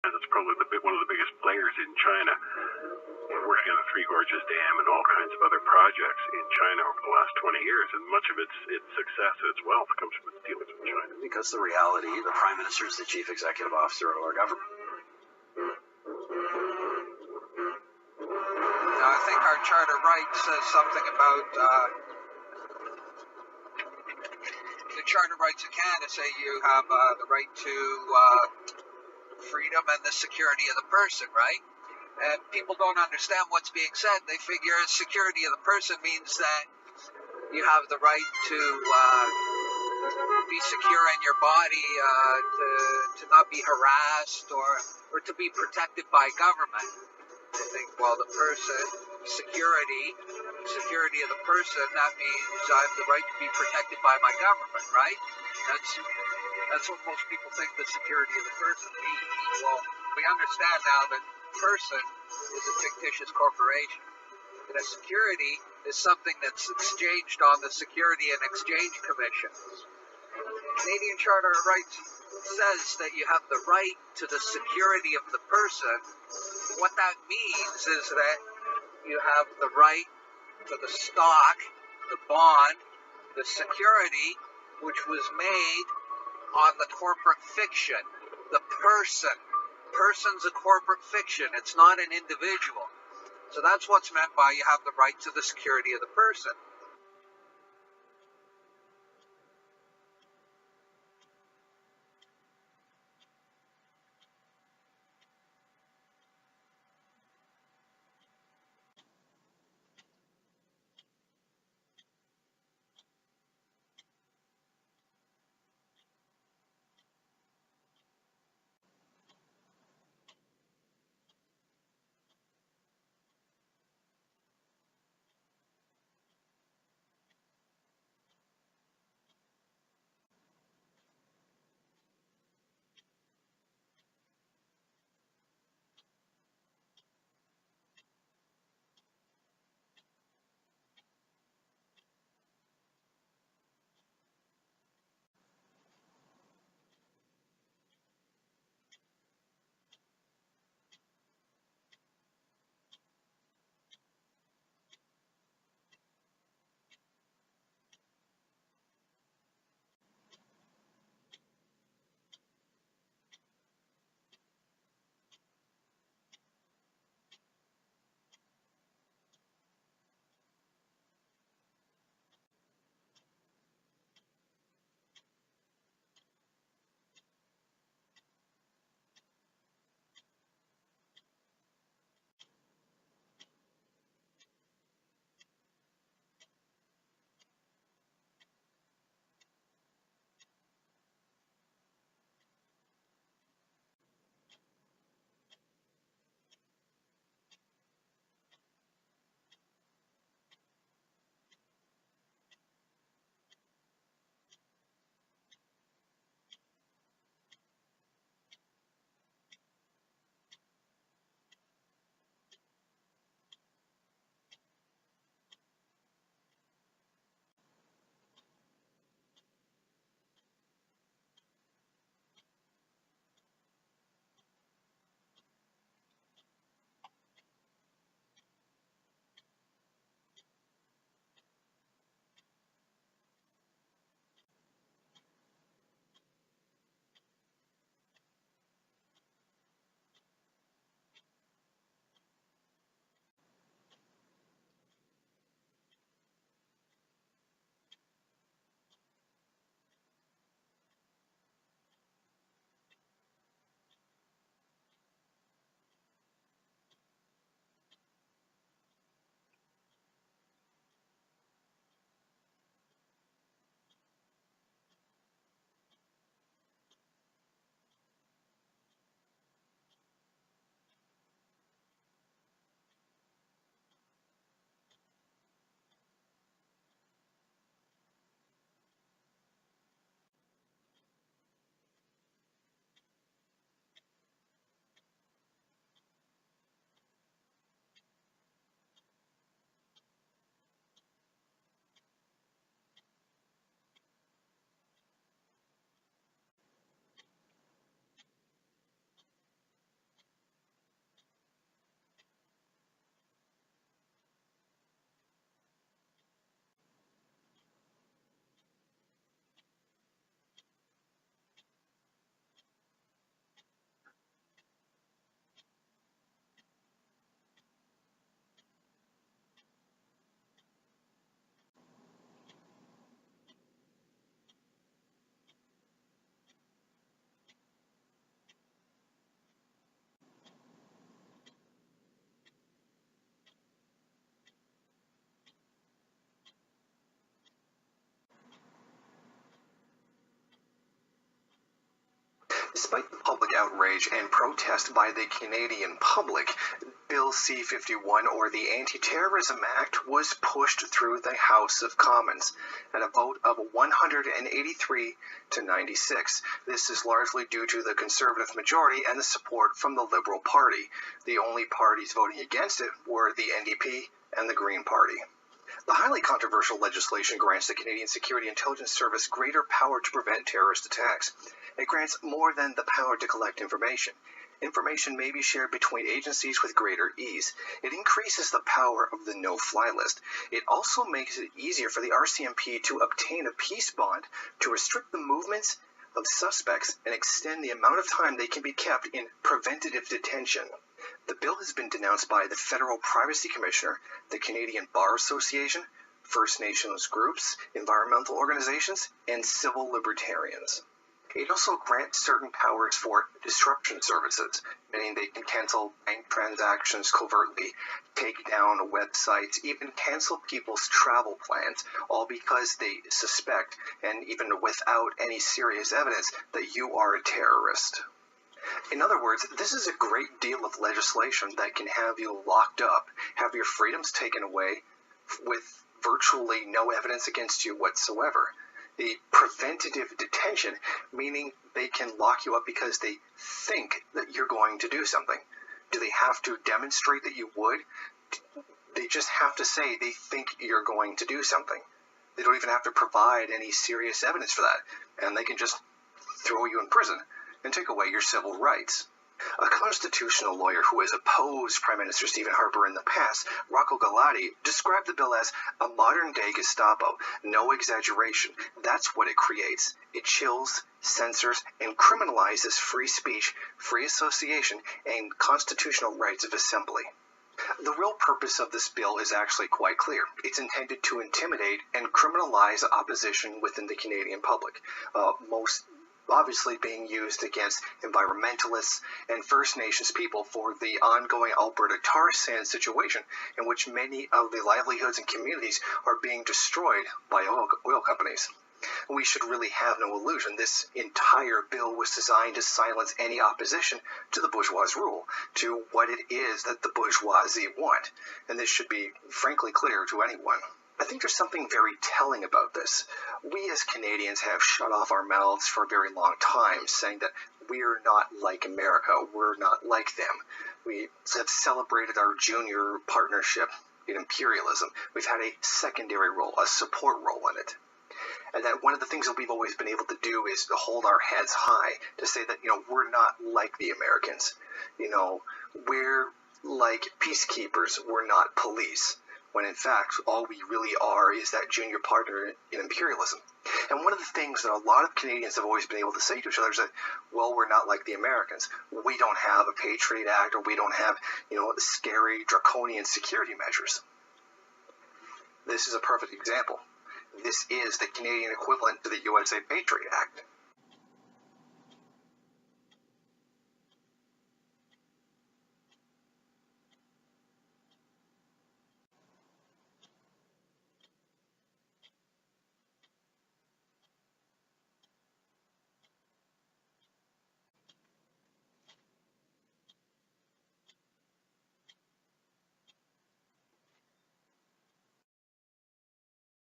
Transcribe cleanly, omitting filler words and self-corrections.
It's probably one of the biggest players in China, working on the Three Gorges Dam and all kinds of other projects in China over the last 20 years, and much of its success and its wealth comes from its dealings with China. Because the reality, the Prime Minister is the Chief Executive Officer of our government. Now, I think our Charter right says something about the Charter rights of Canada say you have the right to freedom and the security of the person, right? And people don't understand what's being said. They figure security of the person means that you have the right to be secure in your body, to not be harassed or to be protected by government. I think, well, the person, security of the person, that means I have the right to be protected by my government, right? That's what most people think the security of the person means. Well, we understand now that person is a fictitious corporation. And a security is something that's exchanged on the Security and Exchange Commission. Canadian Charter of Rights says that you have the right to the security of the person. What that means is that you have the right to the stock, the bond, the security, which was made on the corporate fiction, the person. Person's a corporate fiction. It's not an individual. So that's what's meant by you have the right to the security of the person. Despite the public outrage and protest by the Canadian public, Bill C-51, or the Anti-Terrorism Act, was pushed through the House of Commons at a vote of 183 to 96. This is largely due to the Conservative majority and the support from the Liberal Party. The only parties voting against it were the NDP and the Green Party. The highly controversial legislation grants the Canadian Security Intelligence Service greater power to prevent terrorist attacks. It grants more than the power to collect information. Information may be shared between agencies with greater ease. It increases the power of the no-fly list. It also makes it easier for the RCMP to obtain a peace bond to restrict the movements of suspects and extend the amount of time they can be kept in preventative detention. The bill has been denounced by the Federal Privacy Commissioner, the Canadian Bar Association, First Nations groups, environmental organizations, and civil libertarians. It also grants certain powers for disruption services, meaning they can cancel bank transactions covertly, take down websites, even cancel people's travel plans, all because they suspect, and even without any serious evidence, that you are a terrorist. In other words, this is a great deal of legislation that can have you locked up, have your freedoms taken away with virtually no evidence against you whatsoever. The preventative detention, meaning they can lock you up because they think that you're going to do something. Do they have to demonstrate that you would? They just have to say they think you're going to do something. They don't even have to provide any serious evidence for that, and they can just throw you in prison and take away your civil rights. A constitutional lawyer who has opposed Prime Minister Stephen Harper in the past, Rocco Galati, described the bill as a modern-day Gestapo. No exaggeration. That's what it creates. It chills, censors, and criminalizes free speech, free association, and constitutional rights of assembly. The real purpose of this bill is actually quite clear. It's intended to intimidate and criminalize opposition within the Canadian public. Most obviously being used against environmentalists and First Nations people for the ongoing Alberta tar sands situation, in which many of the livelihoods and communities are being destroyed by oil companies. We should really have no illusion. This entire bill was designed to silence any opposition to the bourgeois rule, to what it is that the bourgeoisie want. And this should be frankly clear to anyone. I think there's something very telling about this. We as Canadians have shut off our mouths for a very long time, saying that we're not like America, we're not like them. We have celebrated our junior partnership in imperialism. We've had a secondary role, a support role in it. And that one of the things that we've always been able to do is to hold our heads high, to say that, we're not like the Americans. We're like peacekeepers, we're not police. When in fact, all we really are is that junior partner in imperialism. And one of the things that a lot of Canadians have always been able to say to each other is that, well, we're not like the Americans. We don't have a Patriot Act, or we don't have, scary, draconian security measures. This is a perfect example. This is the Canadian equivalent to the USA Patriot Act.